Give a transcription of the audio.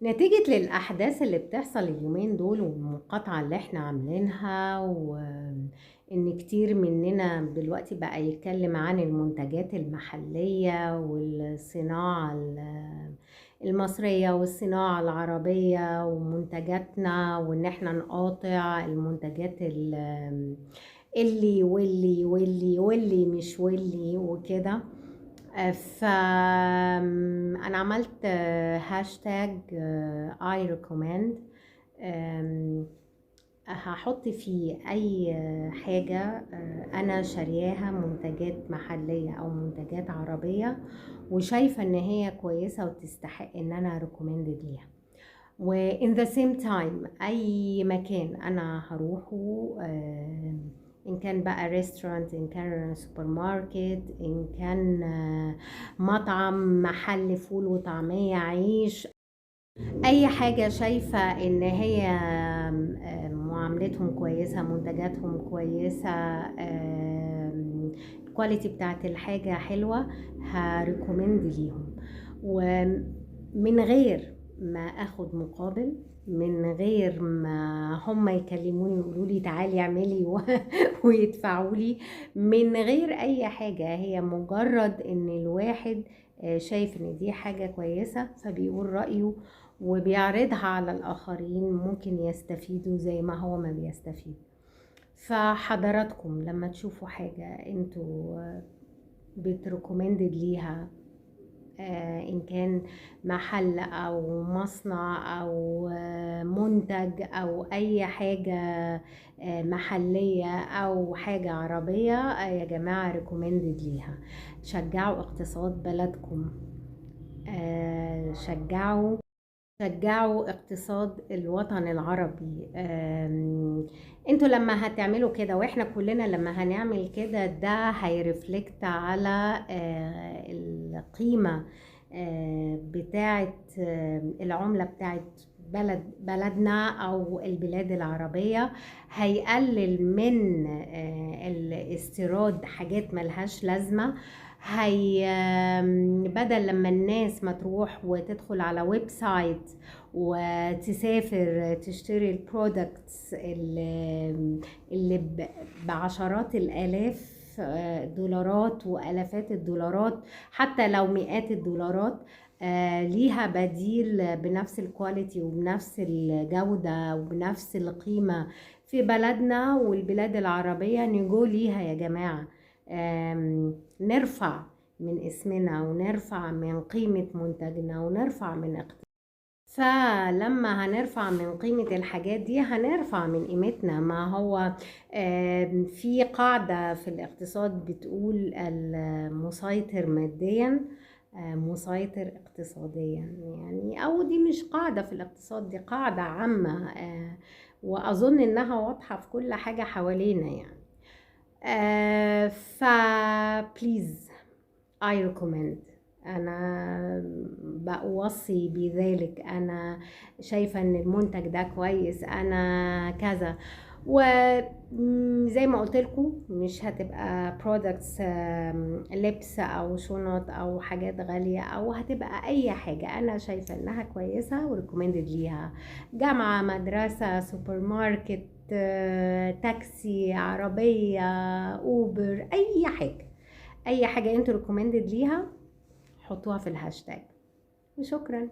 نتيجة للأحداث اللي بتحصل اليومين دول والمقاطعة اللي احنا عاملينها، وإن كتير مننا دلوقتي بقى يتكلم عن المنتجات المحلية والصناعة المصرية والصناعة العربية ومنتجاتنا، وإن احنا نقاطع المنتجات اللي واللي مش واللي وكده. فأنا عملت هاشتاج I recommend. هحط فيه أي حاجة أنا شارياها، منتجات محلية أو منتجات عربية وشايفة إن هي كويسة وتستحق إن أنا recommended ليها. و in the same time أي مكان أنا هروحه، إن كان بقى ريستورانت، إن كان سوبر ماركت، إن كان مطعم، محل فول وطعمية، عيش، أي حاجة شايفة إن هي معاملتهم كويسة، منتجاتهم كويسة، الكواليتي بتاعت الحاجة حلوة، هريكومند ليهم ومن غير ما اخد مقابل، من غير ما هم يكلموني ويقولوا لي تعالي اعملي ويدفعوا لي، من غير اي حاجة. هي مجرد ان الواحد شايف ان دي حاجة كويسة فبيقول رأيه وبيعرضها على الآخرين، ممكن يستفيدوا زي ما هو ما بيستفيد. فحضراتكم لما تشوفوا حاجة انتوا بتريكومندد ليها، إن كان محل أو مصنع أو منتج أو أي حاجة محلية أو حاجة عربية، يا جماعة ريكومندد ليها. شجعوا اقتصاد بلدكم، شجعوا اقتصاد الوطن العربي. انتوا لما هتعملوا كده واحنا كلنا لما هنعمل كده، ده هيرفلكت على القيمة بتاعت العملة بتاعت بلدنا او البلاد العربية. هيقلل من الاستيراد حاجات ملهاش لازمة. هي بدل لما الناس ما تروح وتدخل على ويب سايت وتسافر تشتري البرودكتس اللي بعشرات الآلاف دولارات وآلافات الدولارات، حتى لو مئات الدولارات، ليها بديل بنفس الكواليتي وبنفس الجودة وبنفس القيمة في بلدنا والبلاد العربية. نجو ليها يا جماعة، نرفع من اسمنا ونرفع من قيمة منتجنا ونرفع من اقتصادنا. فلما هنرفع من قيمة الحاجات دي هنرفع من قيمتنا. ما هو في قاعدة في الاقتصاد بتقول المسيطر ماديا مسيطر اقتصاديا، يعني او دي مش قاعدة في الاقتصاد، دي قاعدة عامة، واظن انها واضحة في كل حاجة حوالينا يعني. فبليز I recommend. أنا بوصي بذلك، أنا شايفة إن المنتج ده كويس، أنا كذا. وزي ما قلت لكم مش هتبقى products لبس أو شنط أو حاجات غالية، أو هتبقى أي حاجة أنا شايفة إنها كويسة وريكومندد ليها. جامعة، مدرسة، سوبر ماركت، تاكسي، عربية، أوبر، أي حاجة، اي حاجة انتوا ريكومندد ليها حطوها في الهاشتاج. وشكرا.